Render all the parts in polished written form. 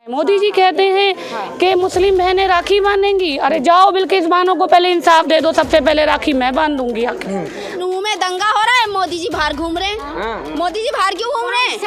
मोदी जी कहते हैं कि मुस्लिम बहनें राखी बांधेंगी। अरे जाओ बिल्किस बानो को पहले इंसाफ दे दो, सबसे पहले राखी मैं बांध दूंगी आके। नूह में दंगा हो रहा है, मोदी जी बाहर घूम रहे हैं। मोदी जी बाहर क्यों घूम रहे हैं?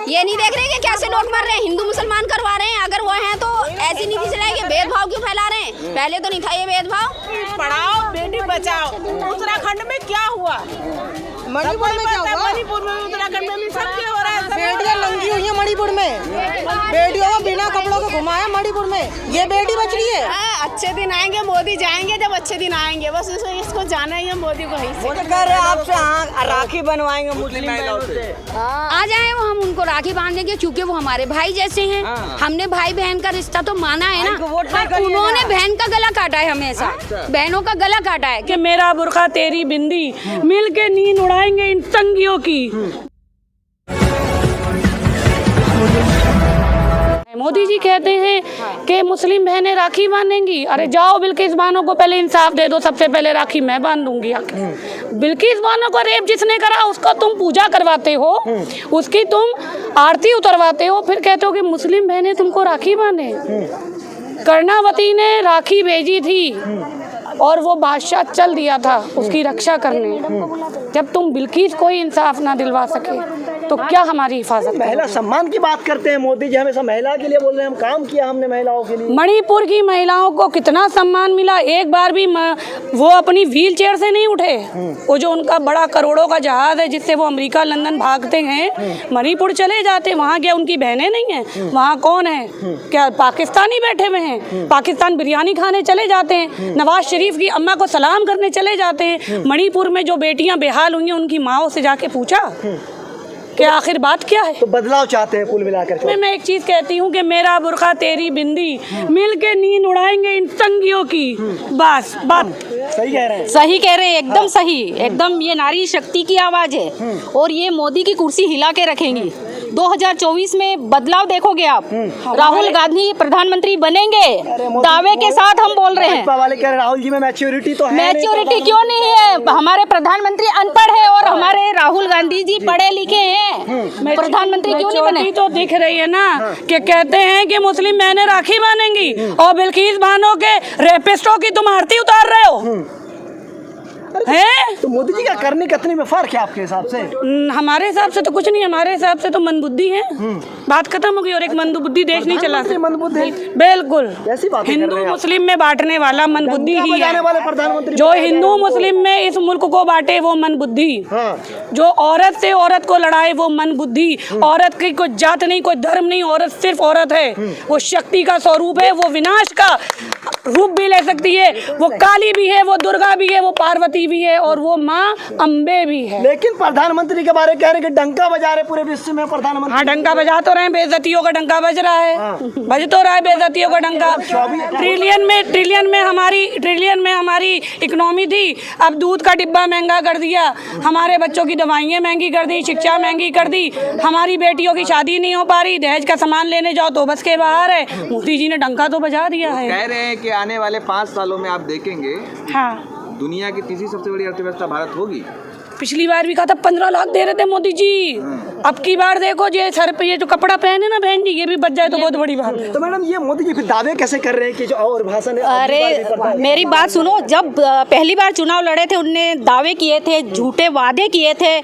ये नहीं देख रहे कि कैसे लोग मर रहे हैं, हिंदू मुसलमान करवा रहे हैं। अगर वो हैं तो ऐसी नीति चलाएंगे, भेदभाव क्यों फैला रहे हैं? पहले तो नहीं था ये भेदभाव। पढ़ाओ बेटी बचाओ। उत्तराखंड में क्या हुआ? मणिपुर में क्या हुआ? मणिपुर में, उत्तराखंड में भी सब क्या हो रहा है? बेटियां नंगी हुई हैं मणिपुर में, बेटियों को बिना कपड़ों के घुमाया मणिपुर में। ये बेटी बच रही है। अच्छे दिन आएंगे, मोदी जाएंगे जब अच्छे दिन आएंगे। बस इसको जाना ही है मोदी को। वो तो कह रहे हैं आपसे राखी बनवाएंगे मुस्लिम बहनों से। आ जाए वो, हम उनको राखी बांधेंगे क्योंकि वो हमारे भाई जैसे हैं। हमने भाई बहन का रिश्ता तो माना है ना, पर उन्होंने बहन का गला काटा है, हमेशा बहनों का गला काटा है कि मेरा बुर्का तेरी बिंदी मिल के नींद उड़ाएंगे इन तंगियों की। मोदी जी कहते हैं कि मुस्लिम बहनें राखी बांधेंगी। अरे जाओ बिल्किस बानो को पहले इंसाफ दे दो, सबसे पहले राखी मैं बांध दूंगी आके। बिल्किस बानो को रेप जिसने करा उसको तुम पूजा करवाते हो, उसकी तुम आरती उतरवाते हो, फिर कहते हो कि मुस्लिम बहनें तुमको राखी बांधे। कर्णावती ने राखी भेजी थी और वो बादशाह चल दिया था उसकी रक्षा करने। जब तुम बिल्किस को ही इंसाफ ना दिलवा सके तो क्या हमारी हिफाजत? महिला सम्मान की बात करते हैं मोदी जी, हमेशा महिला के लिए बोल रहे हैं, हम काम किया हमने महिलाओं के लिए। मणिपुर की महिलाओं को कितना सम्मान मिला, एक बार भी वो अपनी व्हील चेयर से नहीं उठे। वो जो उनका बड़ा करोड़ों का जहाज है जिससे वो अमेरिका लंदन भागते हैं, मणिपुर चले जाते, वहाँ क्या उनकी बहनें नहीं हैं? वहाँ कौन है? क्या पाकिस्तानी बैठे हुए हैं? पाकिस्तान बिरयानी खाने चले जाते हैं, नवाज शरीफ की अम्मा को सलाम करने चले जाते हैं। मणिपुर में जो बेटियां बेहाल हुई हैं उनकी माओ से जाके पूछा कि आखिर बात क्या है? तो बदलाव चाहते हैं कुल मिलाकर। मैं एक चीज कहती हूँ कि मेरा बुर्का तेरी बिंदी मिल के नींद उड़ाएंगे इन तंगियों की। बस बात सही कह रहे हैं। सही कह रहे हैं, एकदम सही, एकदम ये नारी शक्ति की आवाज है और ये मोदी की कुर्सी हिला के रखेंगी। 2024 में बदलाव देखोगे आप। राहुल गांधी प्रधानमंत्री बनेंगे, दावे के साथ हम बोल रहे हैं। वाले कह रहे राहुल जी में मैच्योरिटी तो है। मैच्योरिटी क्यों नहीं है? हमारे प्रधानमंत्री अनपढ़ है और हमारे राहुल गांधी जी पढ़े लिखे हैं। प्रधानमंत्री क्यों नहीं बने? तो दिख रही है ना कि कहते हैं कि मुस्लिम बहनें राखी बांधेंगी और बिल्किस बानो के रेपिस्टों की तुम आरती उतार रहे हो। है तो मोदी जी का करने कतनी में फर्क है आपके हिसाब से? हमारे हिसाब से तो कुछ नहीं, हमारे हिसाब से तो मंदबुद्धि है। बात खत्म हो गई और एक मंदबुद्धि देश नहीं चला। मंदबुद्धि बिल्कुल ऐसी बात हिंदू मुस्लिम में बांटने वाला मंदबुद्धि ही है। वाले प्रधानमंत्री जो हिंदू मुस्लिम में इस मुल्क को बांटे वो मंदबुद्धि, जो औरत से औरत को लड़ाए वो मंदबुद्धि। औरत की कोई जात नहीं, कोई धर्म नहीं, औरत सिर्फ औरत है। वो शक्ति का स्वरूप है, वो विनाश का रूप भी ले सकती है, वो काली भी है, वो दुर्गा भी है, वो पार्वती भी है और वो माँ अम्बे भी है। लेकिन प्रधानमंत्री के बारे में कह रहे कि डंका बजा रहे पूरे विश्व में प्रधानमंत्री। हाँ, डंका बजा तो रहे हैं, बेइज्जतियों का डंका बज रहा है। बज तो रहा है बेइज्जतियों का डंका। ट्रिलियन में हमारी इकोनॉमी थी, अब दूध का डिब्बा महंगा कर दिया, हमारे बच्चों की दवाइयाँ महंगी कर दी, शिक्षा महंगी कर दी, हमारी बेटियों की शादी नहीं हो पा रही, दहेज का सामान लेने जाओ तो बस के बाहर है। मोदी जी ने डंका तो बजा दिया है। कह रहे हैं कि आने वाले 5 सालों में आप देखेंगे हाँ, दुनिया की तीसरी सबसे बड़ी अर्थव्यवस्था भारत होगी। पिछली बार भी कहा था 15 लाख दे रहे थे मोदी जी, अब की बार देखो ये सर पे ये जो कपड़ा पहने ना बहन जी, ये भी बच जाए तो बहुत बड़ी बात है। तो मैडम ये मोदी जी फिर दावे कैसे कर रहे हैं कि जो और भाषण? अरे मेरी बात सुनो, जब पहली बार चुनाव लड़े थे उनने दावे किए थे, झूठे वादे किए थे,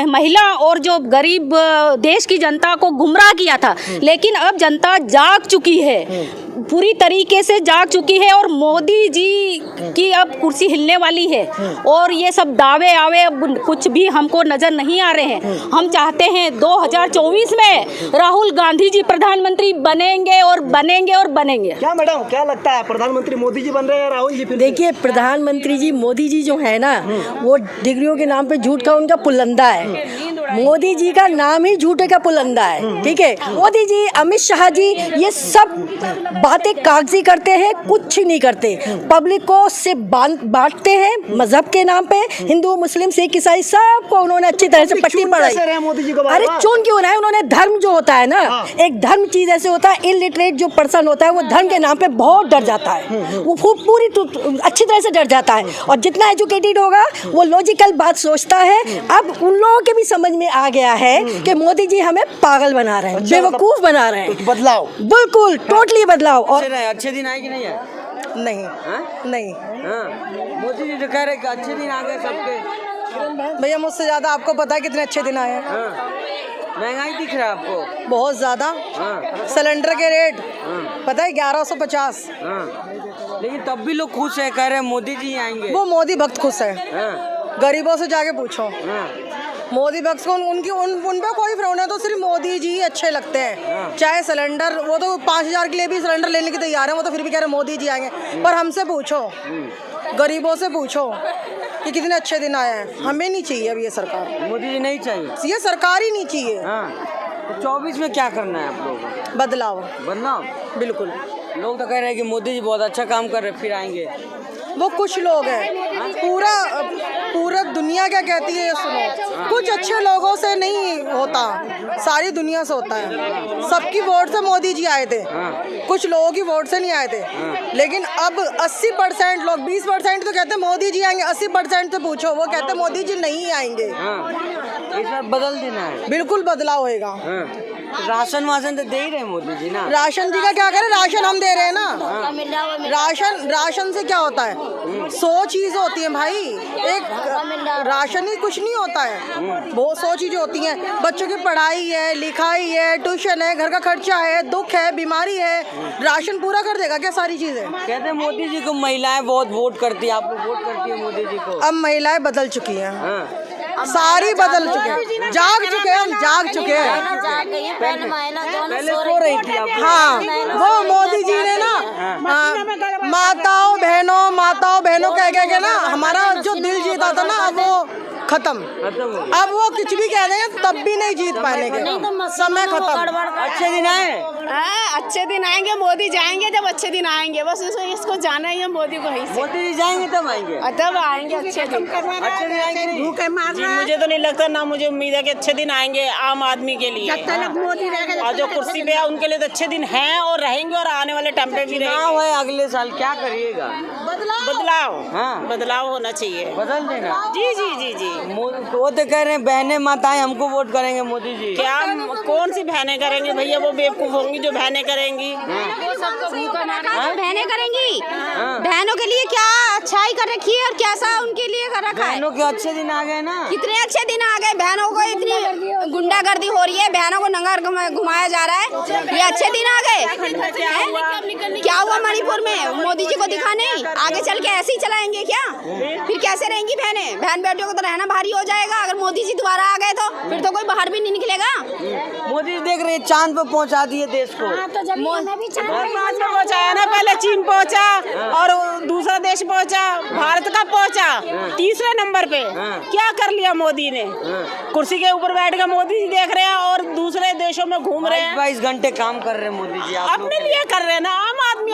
महिला और जो गरीब देश की जनता को गुमराह किया था। लेकिन अब जनता जाग चुकी है, पूरी तरीके से जाग चुकी है और मोदी जी की अब कुर्सी हिलने वाली है। और ये सब दावे आवे अब कुछ भी हमको नजर नहीं आ रहे हैं। हम चाहते हैं 2024 में राहुल गांधी जी प्रधानमंत्री बनेंगे और बनेंगे और बनेंगे। क्या मैडम क्या लगता है, प्रधानमंत्री मोदी जी बन रहे हैं राहुल जी? फिर देखिए, प्रधानमंत्री जी मोदी जी जो है ना, वो डिग्रियों के नाम पे झूठ का उनका पुलंदा है। मोदी जी का नाम ही झूठे का पुलंदा है। ठीक है, मोदी जी, अमित शाह जी, ये सब बातें कागजी करते हैं, कुछ नहीं करते। पब्लिक को सिर्फ बांटते हैं मजहब के नाम पे। हिंदू, मुस्लिम, सिख, ईसाई सबको उन्होंने अच्छी तरह से पट्टी पढ़ाई। मोदी जी को अरे चुन क्यों रहे हैं? उन्होंने धर्म जो होता है ना, एक धर्म चीज ऐसे होता है, इलिटरेट जो पर्सन होता है वो धर्म के नाम पे बहुत डर जाता है। वो पूरी अच्छी तरह से डर जाता है, और जितना एजुकेटेड होगा वो लॉजिकल बात सोचता है। अब उन लोगों के भी समझ में आ गया है कि मोदी जी हमें पागल बना रहे हैं, बेवकूफ बना रहे हैं। बदलाव, बिल्कुल टोटली बदलाव। और अच्छे दिन आए कि नहीं है? नहीं मोदी जी तो कह रहे कि अच्छे दिन आ गए सबके। भैया मुझसे ज्यादा आपको पता है कितने अच्छे दिन आए हैं। महंगाई दिख रहा है आपको? बहुत ज्यादा। सिलेंडर के रेट पता है 1150। लेकिन तब भी लोग खुश है, कह रहे हैं मोदी जी आएंगे। वो मोदी भक्त खुश है। गरीबों से जाके पूछो, मोदी भक्त को उन पे कोई फ्रॉड है तो सिर्फ मोदी जी अच्छे लगते हैं। चाहे सिलेंडर, वो तो 5000 के लिए भी सिलेंडर लेने की तैयार है, वो तो फिर भी कह रहे मोदी जी आएंगे। पर हमसे पूछो, गरीबों से पूछो कि कितने अच्छे दिन आए हैं। हमें नहीं चाहिए अब ये सरकार, मोदी जी नहीं चाहिए, ये सरकार ही नहीं चाहिए। तो 24 में क्या करना है आप लोगों को? बदलाव बिल्कुल। लोग तो कह रहे हैं कि मोदी जी बहुत अच्छा काम कर रहे हैं, फिर आएंगे। वो कुछ लोग हैं, पूरा दुनिया क्या कहती है ये सुनो। कुछ अच्छे लोगों से नहीं होता, सारी दुनिया से होता है। सबकी वोट से मोदी जी आए थे, कुछ लोगों की वोट से नहीं आए थे। लेकिन अब 80% लोग, 20% तो कहते हैं मोदी जी आएंगे, 80% से पूछो वो कहते हैं मोदी जी नहीं आएंगे। इस बार बदल देना है, बिल्कुल बदलाव होएगा। राशन वाशन तो दे ही रहे मोदी जी ना। राशन जी का क्या करें, राशन हम दे रहे हैं ना। राशन से क्या होता है? 100 चीज होती है भाई, एक राशन ही कुछ नहीं होता है। बहुत 100 चीजें होती हैं। बच्चों की पढ़ाई है, लिखाई है, ट्यूशन है, घर का खर्चा है, दुख है, बीमारी है। राशन पूरा कर देगा क्या सारी चीजें? कहते हैं मोदी जी को महिलाएं बहुत वोट करती है, आप लोग वोट करती है मोदी जी को? अब महिलाएं बदल चुकी हैं, सारी बदल चुके हैं, जाग चुके हैं, हम जाग चुके हैं। पहले सो रही थी आप? हाँ, वो मोदी जी ने ना माताओं बहनों कह के ना हमारा जो दिल जीता था ना, वो खत्म। अब वो कुछ भी कह रहे हैं तब भी नहीं जीत पाएंगे, समय खत्म। अच्छे दिन आए? अच्छे दिन आएंगे, मोदी जाएंगे जब अच्छे दिन आएंगे। बस इसको जाना ही है मोदी को। मोदी जी जाएंगे तब आएंगे? तब आएंगे अच्छे दिन। अच्छे दिन आएंगे नहीं? मुझे तो नहीं लगता, ना मुझे उम्मीद है कि अच्छे दिन आएंगे आम आदमी के लिए। और जो कुर्सी पे है उनके लिए तो अच्छे दिन हैं और रहेंगे, और आने वाले टाइम पे भी चुनाव है अगले साल, क्या करिएगा? बदलाव होना चाहिए, बदल देना। जी। वो तो कह रहे हैं बहनें माताएं हमको वोट करेंगे मोदी जी। क्या कौन सी बहनें करेंगी भैया? वो बेवकूफ होंगी जो बहनें करेंगी। बहनें करेंगी, बहनों के लिए क्या अच्छाई कर रखी है और कैसा उनके लिए कर रखा है। बहनों के अच्छे दिन आ गए ना, कितने अच्छे दिन आ गए। बहनों को इतनी गुंडागर्दी हो रही है, बहनों को नंगा घुमाया जा रहा है, ये अच्छे दिन आ गए। क्या हुआ मणिपुर में? मोदी जी को दिखा नहीं? आगे चल के ऐसे ही चलाएंगे क्या? फिर कैसे रहेंगी बहनें? बहन बेटियों को तो रहना भारी हो जाएगा। अगर मोदी जी दोबारा आ गए तो फिर तो कोई बाहर भी नहीं निकलेगा। मोदी जी देख रहे हैं चांद पे पहुंचा दिए देश को। पहुंचाया ना, पहले चीन पहुंचा और दूसरा देश पहुंचा, भारत का पहुंचा तीसरे नंबर पे। क्या कर लिया मोदी ने? कुर्सी के ऊपर बैठ कर मोदी जी देख रहे हैं और दूसरे देशों में घूम रहे हैं। 22 घंटे काम कर रहे हैं मोदी जी। अपने लिए कर रहे हैं ना, आम आदमी।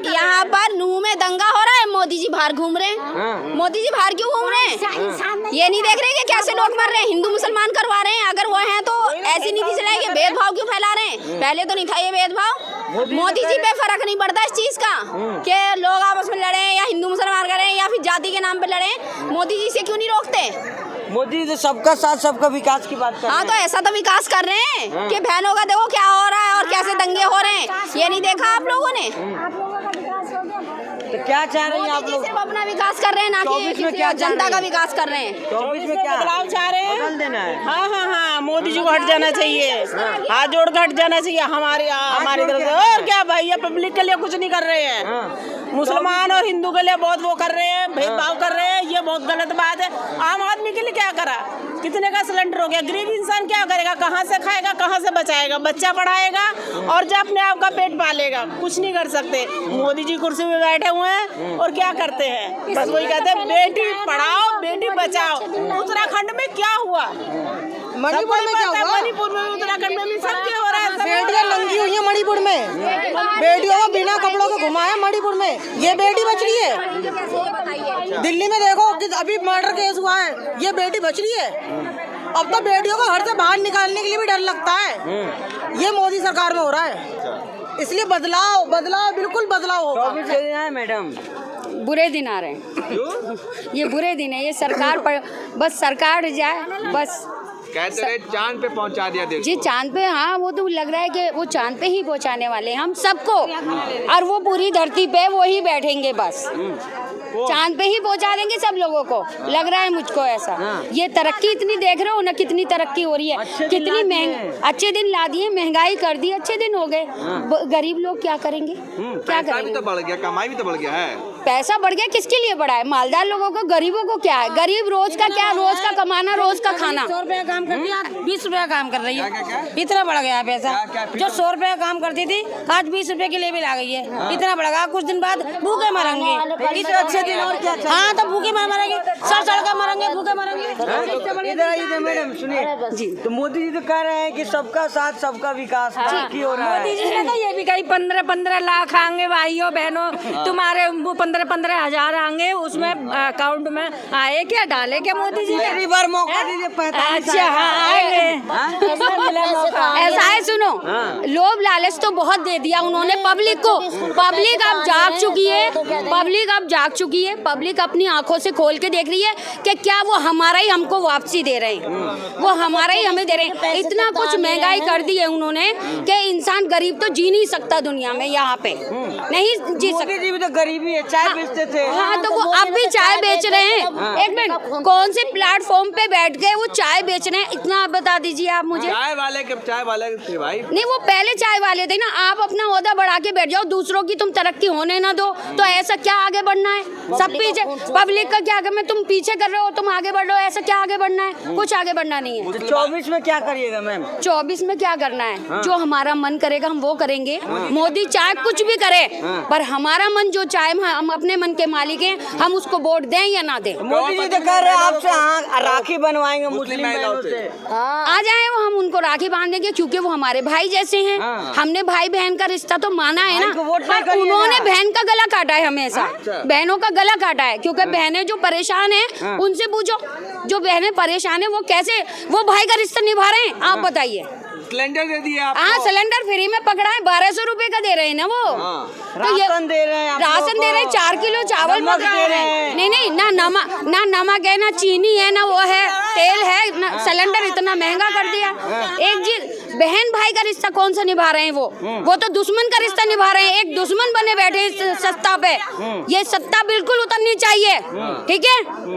यहाँ पर नूह में दंगा हो रहा है, मोदी जी बाहर घूम रहे हैं। मोदी जी बाहर क्यों घूम रहे हैं? ये नहीं देख रहे कि कैसे लोग मर रहे हैं, हिंदू मुसलमान करवा रहे हैं। अगर वो हैं तो ऐसी नीति चलाएंगे, भेदभाव क्यों फैला रहे हैं? पहले तो नहीं था ये भेदभाव। मोदी जी पे फर्क नहीं पड़ता इस चीज का कि लोग आपस में लड़े या हिंदू मुसलमान करें या फिर जाति के नाम पे लड़े। मोदी जी से क्यों नहीं रोकते? मोदी जी सबका साथ सबका विकास की बात कर रहे हैं। हाँ, तो ऐसा तो विकास कर रहे हैं कि बहनों का देखो क्या हो रहा है और कैसे दंगे हो रहे हैं। ये नहीं देखा आप लोगों ने? तो क्या चाह रहे हैं आप लोग? सिर्फ अपना विकास कर रहे हैं, ना कि जनता का विकास कर रहे हैं। 24 में क्या बदलाव चाह रहे हैं? बदल देना है। हाँ, मोदी जी को हट जाना चाहिए, हाथ जोड़ कर हट जाना चाहिए हमारी तरफ से। और क्या भैया, पब्लिक के लिए कुछ नहीं कर रहे हैं, मुसलमान और हिंदू के लिए बहुत वो कर रहे हैं, भेदभाव कर रहे हैं। ये बहुत गलत बात है। आम आदमी के लिए क्या करा? कितने का सिलेंडर हो गया? गरीब इंसान क्या करेगा? कहाँ से खाएगा, कहाँ से बचाएगा? बच्चा पढ़ाएगा और जो अपने आप का पेट पालेगा, कुछ नहीं कर सकते। मोदी जी कुर्सी पे बैठे हुए हैं और क्या करते हैं? बस वही कहते हैं बेटी पढ़ाओ बेटी बचाओ। उत्तराखंड में क्या हुआ? मणिपुर में क्या हुआ? मणिपुर में, उत्तराखंड में भी सब क्या हो रहा है? बेटियां नंगी हुई हैं मणिपुर में, बेटियों गाजीपुर में ये बेटी बच रही है। दिल्ली में देखो कि अभी मर्डर केस हुआ है, ये बेटी बच रही है। अब तो बेटियों को घर से बाहर निकालने के लिए भी डर लगता है। ये मोदी सरकार में हो रहा है, इसलिए बदलाव बिल्कुल बदलाव होगा। है मैडम, बुरे दिन आ रहे हैं। ये बुरे दिन है, ये सरकार पर बस सरकार जाए बस। कहते रहे चांद पे पहुंचा दिया देश जी को। चांद पे, हाँ वो तो लग रहा है कि वो चांद पे ही पहुंचाने वाले हैं हम सबको, और वो पूरी धरती पे वो ही बैठेंगे बस। चांद पे ही पहुंचा देंगे सब लोगों को, लग रहा है मुझको ऐसा। ये तरक्की इतनी देख रहे हो ना, कितनी तरक्की हो रही है, कितनी अच्छे दिन ला दिए, महंगाई कर दी, अच्छे दिन हो गए। गरीब लोग क्या करेंगे, क्या पैसा भी करेंगे? तो बढ़ गया, कमाई भी तो बढ़ गया है। पैसा बढ़ गया, किसके लिए बढ़ा है? मालदार लोगों को, गरीबों को क्या है? गरीब रोज का क्या, रोज का कमाना, रोज का खाना। 100 रुपया काम करती है, 20 रुपया काम कर रही है। क्या? इतना बढ़ गया पैसा। क्या? जो 100 रुपया काम करती थी आज 20 रुपए के लेवल आ गई है। इतना बढ़ गया, कुछ दिन बाद भूखे मरेंगे। इतने अच्छे दिन और क्या? हाँ तो भूखे मरेंगे, सड़ के मरेंगे, भूखे मरेंगे। इधर आइए मैडम, सुनिए जी। तो मोदी जी तो कह रहे हैं कि सबका साथ सबका विकास की हो रहा है। मोदी जी ने तो ये भी कही 15-15 लाख आएंगे भाइयों बहनों, तुम्हारे वो 15-15 हजार आएंगे, उसमें अकाउंट में आए क्या, डाले क्या मोदी जी ने? बार मौका दीजिए। अच्छा हाँ आएंगे। ऐसा है, सुनो, लोभ लालच तो बहुत दे दिया उन्होंने पब्लिक को। पब्लिक अब जाग चुकी है, पब्लिक अपनी आंखों से खोल के देख रही है कि क्या वो हमारा ही हमको वापसी दे रहे हैं, वो हमारा ही हमें दे रहे हैं। इतना कुछ महंगाई कर दी है उन्होंने कि इंसान गरीब तो जी नहीं सकता दुनिया में, यहाँ पे नहीं जी सकता। मोदी जी भी तो गरीबी है, चाय बेचते थे। हाँ तो वो अब भी चाय बेच रहे हैं। एक मिनट, कौन से प्लेटफॉर्म पे बैठ के वो चाय बेच रहे हैं, इतना आप बता दीजिए आप मुझे। चाय वाले थे भाई। नहीं, वो पहले चाय वाले थे ना। आप अपना ओहदा बढ़ा के बैठ जाओ, दूसरों की तुम तरक्की होने ना दो, तो ऐसा क्या आगे बढ़ना है? सब पीछे, पब्लिक का क्या मैं तुम पीछे कर रहे हो, तुम आगे बढ़ रहे हो, ऐसा क्या आगे बढ़ना है? कुछ आगे बढ़ना नहीं है। 24 में क्या करिएगा मैम? 24 में क्या करना है? जो हमारा मन करेगा हम वो करेंगे। मोदी चाहे कुछ भी करे, पर हमारा मन जो चाहे, हम अपने मन के मालिक हैं, हम उसको वोट दें या ना दें। मोदी जी तो कह रहे हैं आपसे हाँ राखी बनवाएंगे मुस्लिम बहनों से। आ जाए वो, हम उनको राखी बांधेंगे क्योंकि वो हमारे भाई जैसे हैं। हमने भाई बहन का रिश्ता तो माना है ना, पर उन्होंने बहन का गला काटा है हमेशा। बहनों का गला काटा है क्योंकि बहनें जो परेशान हैं उनसे पूछो, जो बहनें परेशान हैं वो कैसे वो भाई का रिश्ता निभा रहे हैं, आप बताइए। सिलेंडर दे दिया आपको। हाँ, सिलेंडर फ्री में पकड़ा है, 1200 रुपए का दे रहे हैं ना वो। तो ये राशन दे रहे हैं, राशन दे रहे हैं, 4 किलो चावल नमक पकड़ा दे रहे है। हैं। नहीं, ना नमक है, ना चीनी है, ना वो है तेल है, ना सिलेंडर इतना महंगा कर दिया। एक जी बहन भाई का रिश्ता कौन सा निभा रहे हैं वो तो दुश्मन का रिश्ता निभा रहे हैं। एक दुश्मन बने बैठे सत्ता पे। ये सत्ता बिल्कुल उतरनी चाहिए, ठीक है।